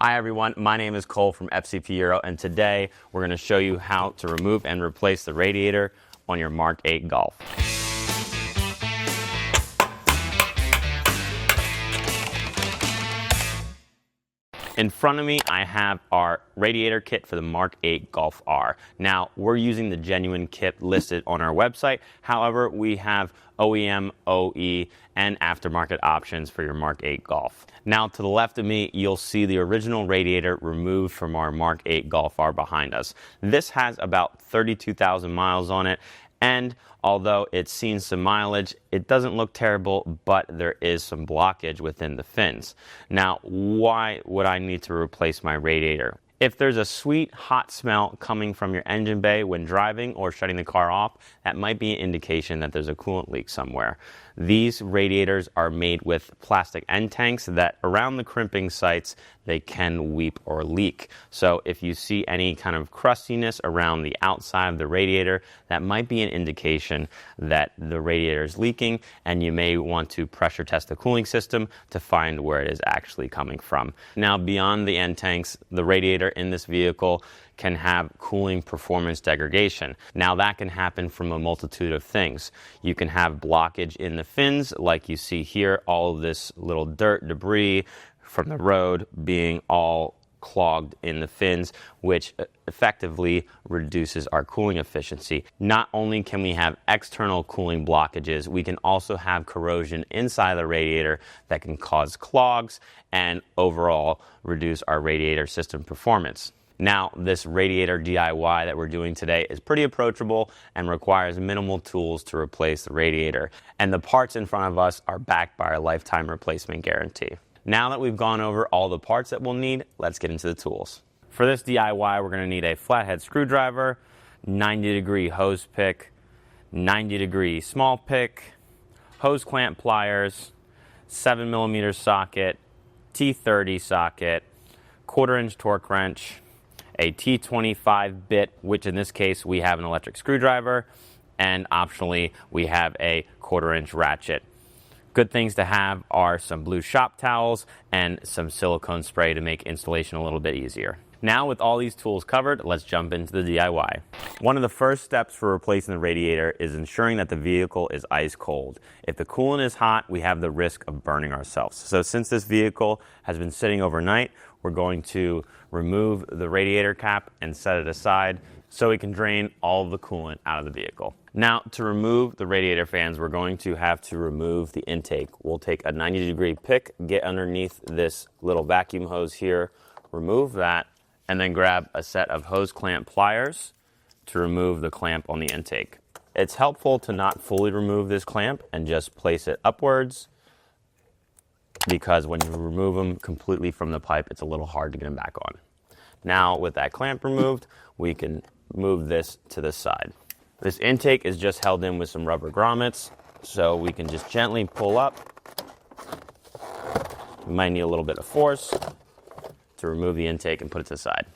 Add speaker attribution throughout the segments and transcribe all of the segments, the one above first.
Speaker 1: Hi everyone, my name is Cole from FCP Euro, and today we're going to show you how to remove and replace the radiator on your Mk8 Golf. In front of me, I have our radiator kit for the Mk8 Golf R. Now, we're using the genuine kit listed on our website. However, we have OEM, OE, and aftermarket options for your Mk8 Golf. Now, to the left of me, you'll see the original radiator removed from our Mk8 Golf R behind us. This has about 32,000 miles on it, and although it's seen some mileage, it doesn't look terrible, but there is some blockage within the fins. Now, why would I need to replace my radiator? If there's a sweet, hot smell coming from your engine bay when driving or shutting the car off, that might be an indication that there's a coolant leak somewhere. These radiators are made with plastic end tanks that around the crimping sites, they can weep or leak. So if you see any kind of crustiness around the outside of the radiator, that might be an indication that the radiator is leaking, and you may want to pressure test the cooling system to find where it is actually coming from. Now, beyond the end tanks, the radiator in this vehicle can have cooling performance degradation. Now, that can happen from a multitude of things. You can have blockage in the fins, like you see here, all of this little dirt, debris from the road being all clogged in the fins, which effectively reduces our cooling efficiency. Not only can we have external cooling blockages, we can also have corrosion inside the radiator that can cause clogs and overall reduce our radiator system performance. Now, this radiator DIY that we're doing today is pretty approachable and requires minimal tools to replace the radiator. And the parts in front of us are backed by our lifetime replacement guarantee. Now that we've gone over all the parts that we'll need, let's get into the tools. For this DIY, we're going to need a flathead screwdriver, 90-degree hose pick, 90-degree small pick, hose clamp pliers, 7mm socket, T30 socket, 1/4-inch torque wrench, a T25 bit, which in this case we have an electric screwdriver, and optionally we have a 1/4-inch ratchet. Good things to have are some blue shop towels and some silicone spray to make installation a little bit easier. Now, with all these tools covered, let's jump into the DIY. One of the first steps for replacing the radiator is ensuring that the vehicle is ice cold. If the coolant is hot, we have the risk of burning ourselves. So since this vehicle has been sitting overnight, we're going to remove the radiator cap and set it aside so we can drain all of the coolant out of the vehicle. Now, to remove the radiator fans, we're going to have to remove the intake. We'll take a 90-degree pick, get underneath this little vacuum hose here, remove that, and then grab a set of hose clamp pliers to remove the clamp on the intake. It's helpful to not fully remove this clamp and just place it upwards, because when you remove them completely from the pipe, it's a little hard to get them back on. Now, with that clamp removed, we can move this to the side. This intake is just held in with some rubber grommets, so we can just gently pull up. We might need a little bit of force to remove the intake and put it to the side.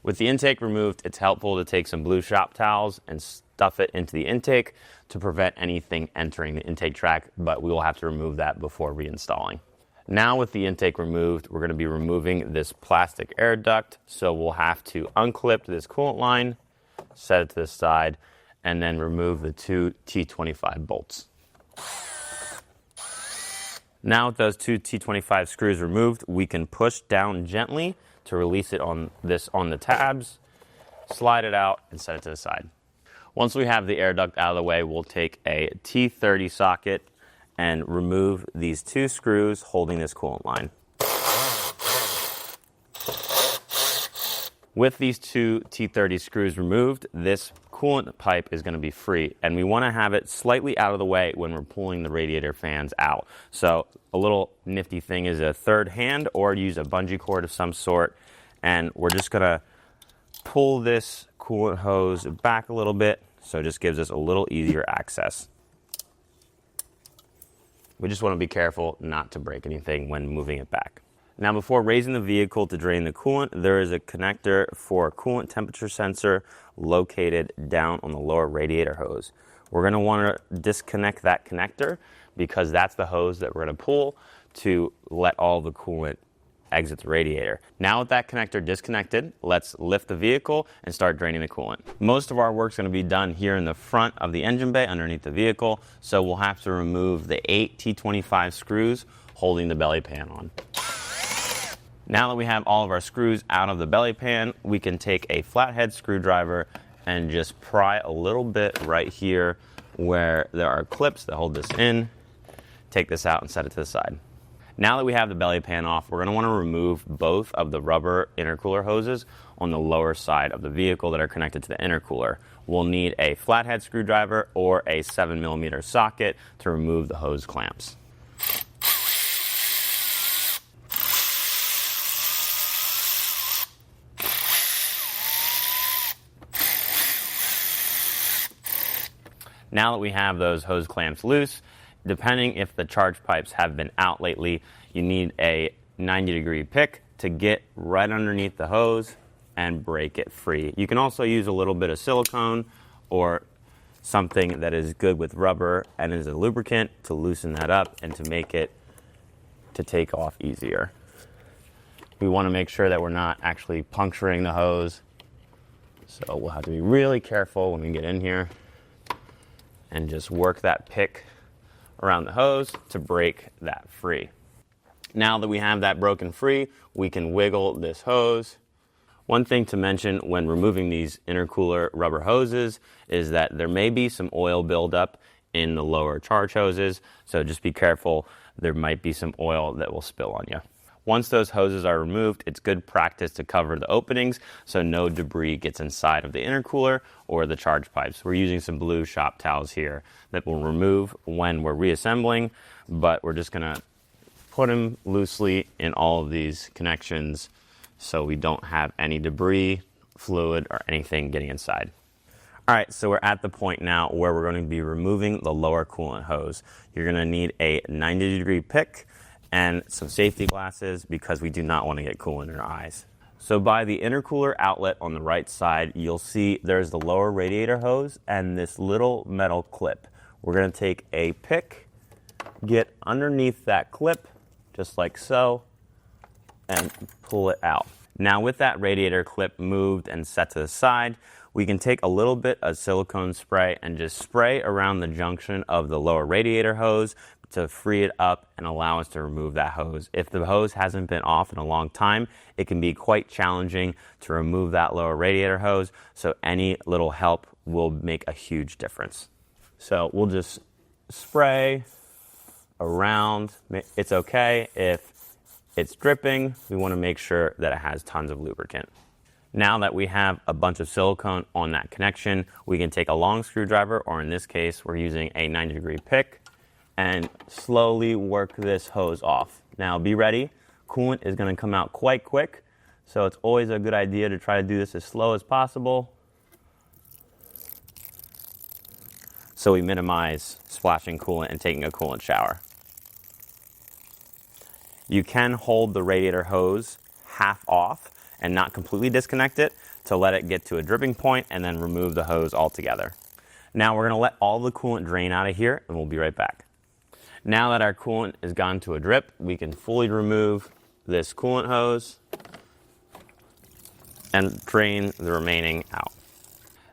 Speaker 1: With the intake removed, it's helpful to take some blue shop towels and stuff it into the intake to prevent anything entering the intake track, but we will have to remove that before reinstalling. Now, with the intake removed, we're going to be removing this plastic air duct, so we'll have to unclip this coolant line, set it to the side, and then remove the two T25 bolts. Now, with those two T25 screws removed, we can push down gently to release it on the tabs, slide it out, and set it to the side. Once we have the air duct out of the way, we'll take a T30 socket and remove these two screws holding this coolant line. With these two T30 screws removed, this coolant pipe is going to be free, and we want to have it slightly out of the way when we're pulling the radiator fans out. So a little nifty thing is a third hand, or use a bungee cord of some sort, and we're just going to pull this coolant hose back a little bit, so it just gives us a little easier access. We just want to be careful not to break anything when moving it back. Now, before raising the vehicle to drain the coolant, there is a connector for a coolant temperature sensor located down on the lower radiator hose. We're going to want to disconnect that connector because that's the hose that we're going to pull to let all the coolant exit the radiator. Now with that connector disconnected, let's lift the vehicle and start draining the coolant. Most of our work's going to be done here in the front of the engine bay underneath the vehicle, so we'll have to remove the 8 T25 screws holding the belly pan on. Now that we have all of our screws out of the belly pan, we can take a flathead screwdriver and just pry a little bit right here where there are clips that hold this in. Take this out and set it to the side. Now that we have the belly pan off, we're going to want to remove both of the rubber intercooler hoses on the lower side of the vehicle that are connected to the intercooler. We'll need a flathead screwdriver or a 7mm socket to remove the hose clamps. Now that we have those hose clamps loose, depending if the charge pipes have been out lately, you need a 90-degree pick to get right underneath the hose and break it free. You can also use a little bit of silicone or something that is good with rubber and is a lubricant to loosen that up and to make it to take off easier. We want to make sure that we're not actually puncturing the hose, so we'll have to be really careful when we get in here and just work that pick around the hose to break that free. Now that we have that broken free, we can wiggle this hose. One thing to mention when removing these intercooler rubber hoses is that there may be some oil buildup in the lower charge hoses, so just be careful. There might be some oil that will spill on you. Once those hoses are removed, it's good practice to cover the openings so no debris gets inside of the intercooler or the charge pipes. We're using some blue shop towels here that will remove when we're reassembling, but we're just going to put them loosely in all of these connections so we don't have any debris, fluid, or anything getting inside. All right, so we're at the point now where we're going to be removing the lower coolant hose. You're going to need a 90-degree pick and some safety glasses because we do not want to get coolant in our eyes. So by the intercooler outlet on the right side, you'll see there's the lower radiator hose and this little metal clip. We're going to take a pick, get underneath that clip, just like so, and pull it out. Now with that radiator clip moved and set to the side, we can take a little bit of silicone spray and just spray around the junction of the lower radiator hose to free it up and allow us to remove that hose. If the hose hasn't been off in a long time, it can be quite challenging to remove that lower radiator hose, so any little help will make a huge difference. So we'll just spray around. It's okay if it's dripping. We want to make sure that it has tons of lubricant. Now that we have a bunch of silicone on that connection, we can take a long screwdriver, or in this case, we're using a 90-degree pick, and slowly work this hose off. Now be ready. Coolant is going to come out quite quick, so it's always a good idea to try to do this as slow as possible so we minimize splashing coolant and taking a coolant shower. You can hold the radiator hose half off and not completely disconnect it to let it get to a dripping point and then remove the hose altogether. Now we're going to let all the coolant drain out of here and we'll be right back. Now that our coolant has gone to a drip, we can fully remove this coolant hose and drain the remaining out.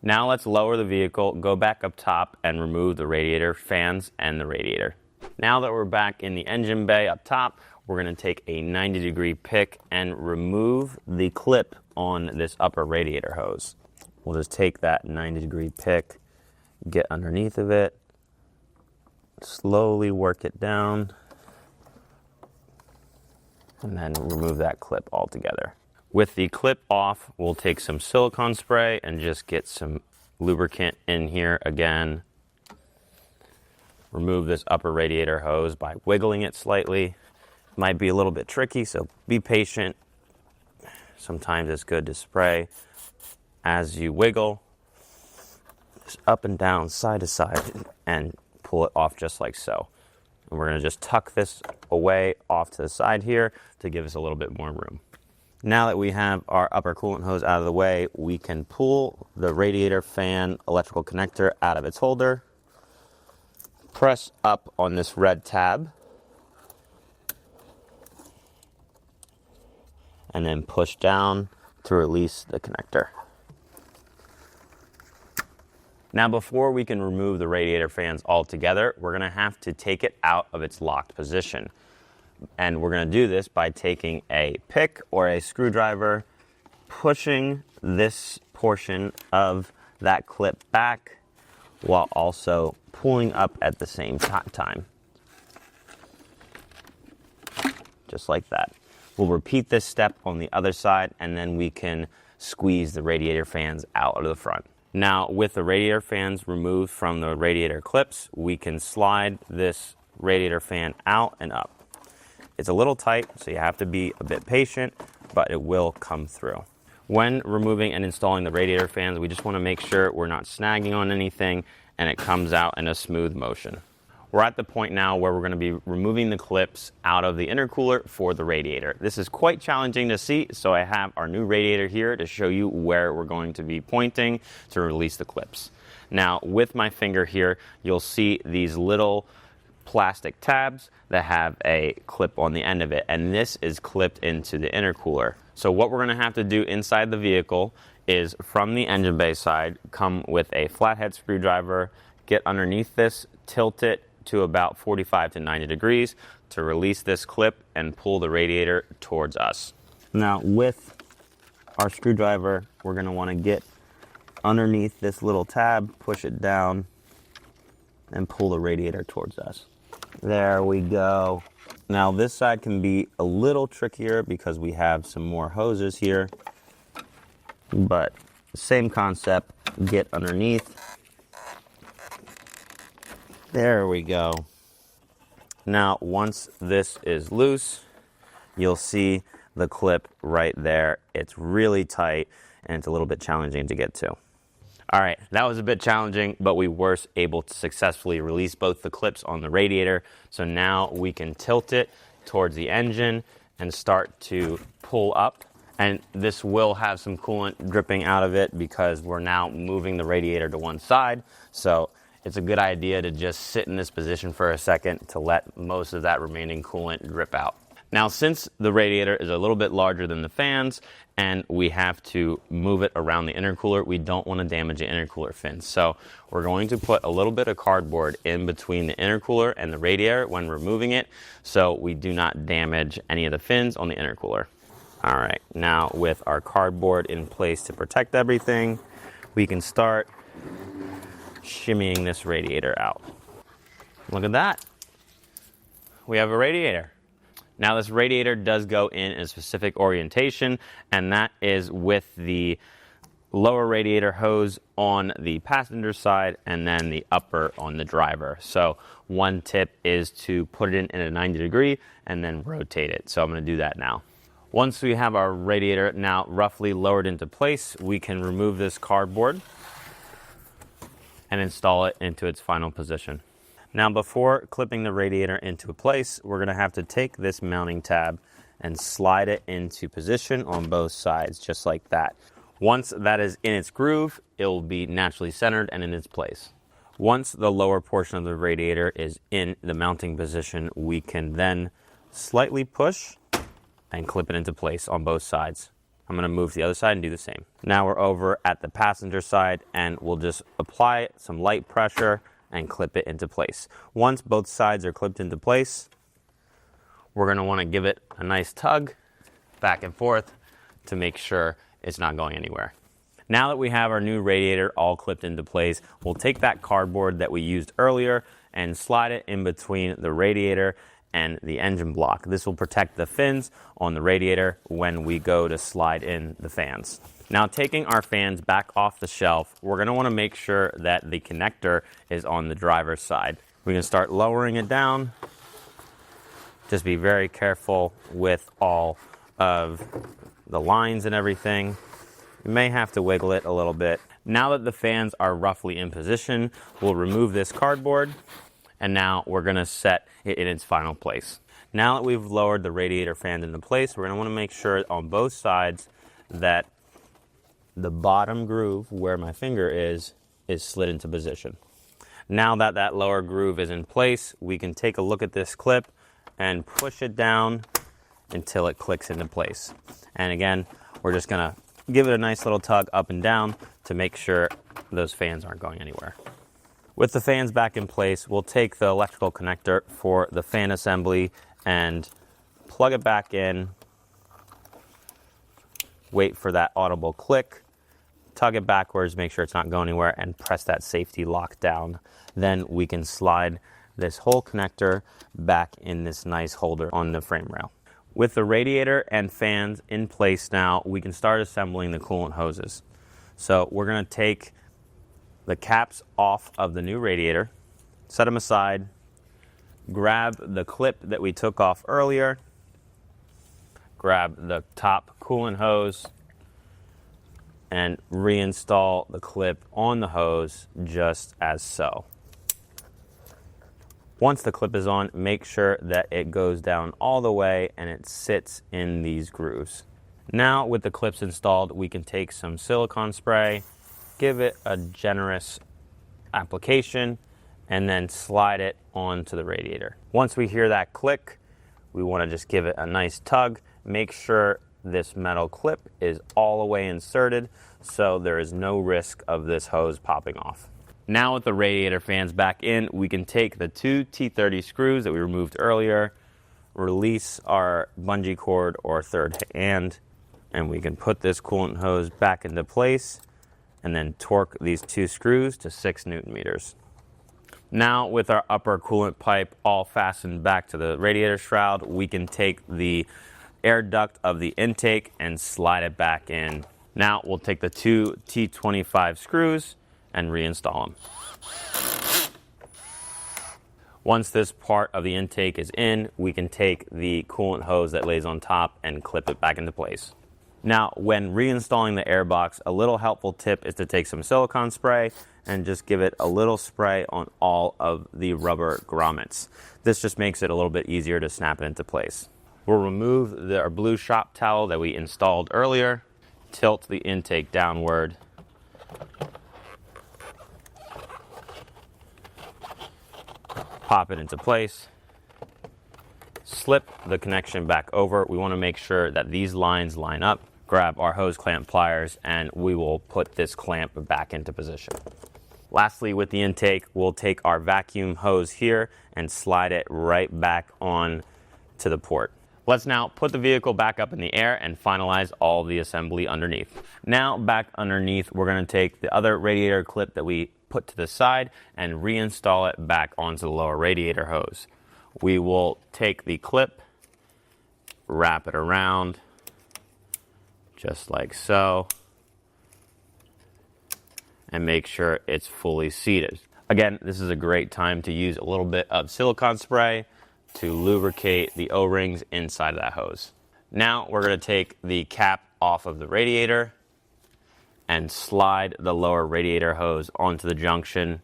Speaker 1: Now let's lower the vehicle, go back up top and remove the radiator fans and the radiator. Now that we're back in the engine bay up top, we're going to take a 90-degree pick and remove the clip on this upper radiator hose. We'll just take that 90-degree pick, get underneath of it, slowly work it down, and then remove that clip altogether. With the clip off, we'll take some silicone spray and just get some lubricant in here again. Remove this upper radiator hose by wiggling it slightly. Might be a little bit tricky, so be patient. Sometimes it's good to spray as you wiggle, just up and down, side to side, and pull it off just like so. And we're going to just tuck this away off to the side here to give us a little bit more room. Now that we have our upper coolant hose out of the way, we can pull the radiator fan electrical connector out of its holder, press up on this red tab, and then push down to release the connector. Now, before we can remove the radiator fans altogether, we're going to have to take it out of its locked position. And we're going to do this by taking a pick or a screwdriver, pushing this portion of that clip back while also pulling up at the same time. Just like that. We'll repeat this step on the other side, and then we can squeeze the radiator fans out of the front. Now, with the radiator fans removed from the radiator clips, we can slide this radiator fan out and up. It's a little tight, so you have to be a bit patient, but it will come through. When removing and installing the radiator fans, we just want to make sure we're not snagging on anything and it comes out in a smooth motion. We're at the point now where we're going to be removing the clips out of the intercooler for the radiator. This is quite challenging to see, so I have our new radiator here to show you where we're going to be pointing to release the clips. Now, with my finger here, you'll see these little plastic tabs that have a clip on the end of it, and this is clipped into the intercooler. So what we're going to have to do inside the vehicle is, from the engine bay side, come with a flathead screwdriver, get underneath this, tilt it to about 45 to 90 degrees to release this clip and pull the radiator towards us. Now, with our screwdriver, we're going to want to get underneath this little tab, push it down, and pull the radiator towards us. There we go. Now, this side can be a little trickier because we have some more hoses here, but same concept. Get underneath. There we go. Now, once this is loose, you'll see the clip right there. It's really tight and it's a little bit challenging to get to. All right, that was a bit challenging, but we were able to successfully release both the clips on the radiator. So now we can tilt it towards the engine and start to pull up. And this will have some coolant dripping out of it because we're now moving the radiator to one side. So it's a good idea to just sit in this position for a second to let most of that remaining coolant drip out. Now, since the radiator is a little bit larger than the fans and we have to move it around the intercooler, we don't want to damage the intercooler fins. So we're going to put a little bit of cardboard in between the intercooler and the radiator when removing it so we do not damage any of the fins on the intercooler. All right, now with our cardboard in place to protect everything, we can start shimmying this radiator out. Look at that. We have a radiator. Now, this radiator does go in a specific orientation, and that is with the lower radiator hose on the passenger side and then the upper on the driver. So one tip is to put it in a 90 degree and then rotate it. So I'm going to do that now. Once we have our radiator now roughly lowered into place, we can remove this cardboard and install it into its final position. Now, before clipping the radiator into place, we're going to have to take this mounting tab and slide it into position on both sides, just like that. Once that is in its groove, it will be naturally centered and in its place. Once the lower portion of the radiator is in the mounting position, we can then slightly push and clip it into place on both sides. I'm going to move to the other side and do the same. Now we're over at the passenger side, and we'll just apply some light pressure and clip it into place. Once both sides are clipped into place, we're going to want to give it a nice tug back and forth to make sure it's not going anywhere. Now that we have our new radiator all clipped into place, we'll take that cardboard that we used earlier and slide it in between the radiator and the engine block. This will protect the fins on the radiator when we go to slide in the fans. Now, taking our fans back off the shelf, we're going to want to make sure that the connector is on the driver's side. We can start lowering it down. Just be very careful with all of the lines and everything. You may have to wiggle it a little bit. Now that the fans are roughly in position, we'll remove this cardboard, and now we're going to set it in its final place. Now that we've lowered the radiator fan into place, we're going to want to make sure on both sides that the bottom groove where my finger is slid into position. Now that that lower groove is in place, we can take a look at this clip and push it down until it clicks into place. And again, we're just gonna give it a nice little tug up and down to make sure those fans aren't going anywhere. With the fans back in place, we'll take the electrical connector for the fan assembly and plug it back in, wait for that audible click, tug it backwards, make sure it's not going anywhere, and press that safety lock down. Then we can slide this whole connector back in this nice holder on the frame rail. With the radiator and fans in place now, we can start assembling the coolant hoses. So we're going to take the caps off of the new radiator, set them aside, grab the clip that we took off earlier, grab the top coolant hose, and reinstall the clip on the hose just as so. Once the clip is on, make sure that it goes down all the way and it sits in these grooves. Now with the clips installed, we can take some silicone spray, give it a generous application, and then slide it onto the radiator. Once we hear that click, we want to just give it a nice tug. Make sure this metal clip is all the way inserted so there is no risk of this hose popping off. Now with the radiator fans back in, we can take the two T30 screws that we removed earlier, release our bungee cord or third hand, and we can put this coolant hose back into place and then torque these two screws to 6 Newton meters. Now with our upper coolant pipe all fastened back to the radiator shroud, we can take the air duct of the intake and slide it back in. Now we'll take the two T25 screws and reinstall them. Once this part of the intake is in, we can take the coolant hose that lays on top and clip it back into place. Now, when reinstalling the air box, a little helpful tip is to take some silicone spray and just give it a little spray on all of the rubber grommets. This just makes it a little bit easier to snap it into place. We'll remove our blue shop towel that we installed earlier, tilt the intake downward, pop it into place, slip the connection back over. We want to make sure that these lines line up. Grab our hose clamp pliers and we will put this clamp back into position. Lastly, with the intake, we'll take our vacuum hose here and slide it right back on to the port. Let's now put the vehicle back up in the air and finalize all the assembly underneath. Now back underneath, we're going to take the other radiator clip that we put to the side and reinstall it back onto the lower radiator hose. We will take the clip, wrap it around just like so, and make sure it's fully seated. Again, this is a great time to use a little bit of silicone spray to lubricate the O-rings inside of that hose. Now we're going to take the cap off of the radiator and slide the lower radiator hose onto the junction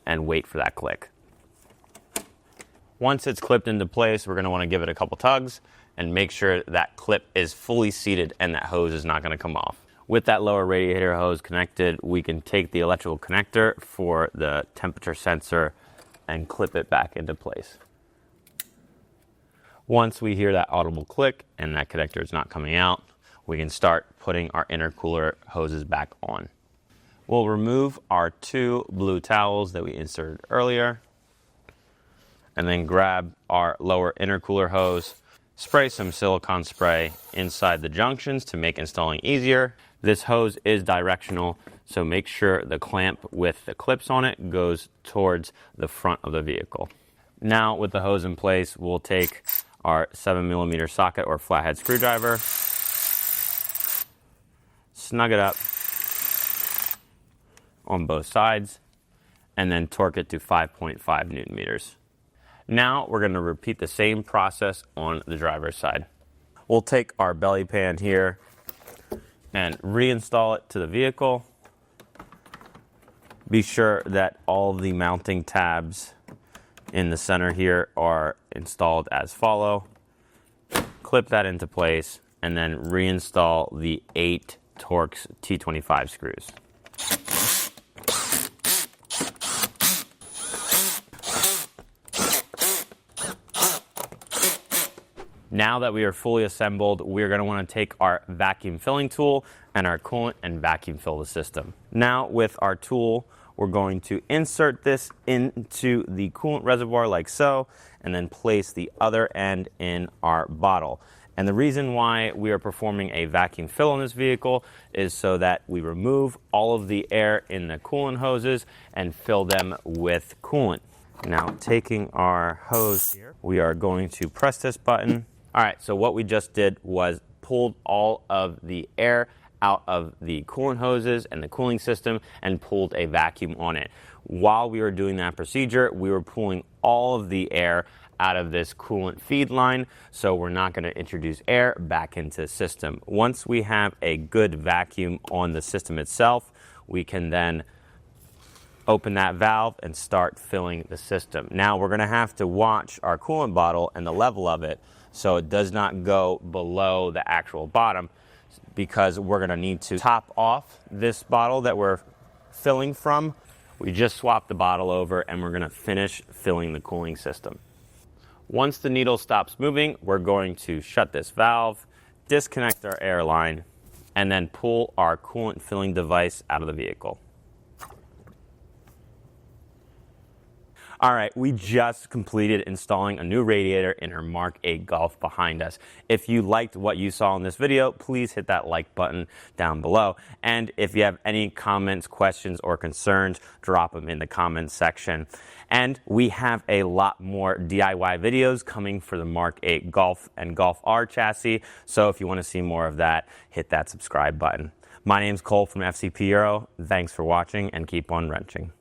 Speaker 1: and wait for that click. Once it's clipped into place, we're going to want to give it a couple tugs and make sure that clip is fully seated and that hose is not going to come off. With that lower radiator hose connected, we can take the electrical connector for the temperature sensor and clip it back into place. Once we hear that audible click and that connector is not coming out, we can start putting our intercooler hoses back on. We'll remove our two blue towels that we inserted earlier and then grab our lower intercooler hose, spray some silicone spray inside the junctions to make installing easier. This hose is directional, so make sure the clamp with the clips on it goes towards the front of the vehicle. Now with the hose in place, we'll take our 7mm socket or flathead screwdriver, snug it up on both sides, and then torque it to 5.5 Newton meters. Now we're going to repeat the same process on the driver's side. We'll take our belly pan here and reinstall it to the vehicle. Be sure that all the mounting tabs in the center here are installed as follow. Clip that into place and then reinstall the 8 Torx T25 screws. Now that we are fully assembled, we're going to want to take our vacuum filling tool and our coolant and vacuum fill the system. Now with our tool, we're going to insert this into the coolant reservoir like so, and then place the other end in our bottle. And the reason why we are performing a vacuum fill in this vehicle is so that we remove all of the air in the coolant hoses and fill them with coolant. Now taking our hose here, we are going to press this button. All right, so what we just did was pulled all of the air out of the coolant hoses and the cooling system and pulled a vacuum on it. While we were doing that procedure, we were pulling all of the air out of this coolant feed line, so we're not going to introduce air back into the system. Once we have a good vacuum on the system itself, we can then open that valve and start filling the system. Now we're going to have to watch our coolant bottle and the level of it so it does not go below the actual bottom, because we're going to need to top off this bottle that we're filling from. We just swapped the bottle over and we're going to finish filling the cooling system. Once the needle stops moving, we're going to shut this valve, disconnect our air line, and then pull our coolant filling device out of the vehicle. All right, we just completed installing a new radiator in our Mk8 Golf behind us. If you liked what you saw in this video, please hit that like button down below. And if you have any comments, questions, or concerns, drop them in the comments section. And we have a lot more DIY videos coming for the Mk8 Golf and Golf R chassis. So if you want to see more of that, hit that subscribe button. My name's Cole from FCP Euro. Thanks for watching and keep on wrenching.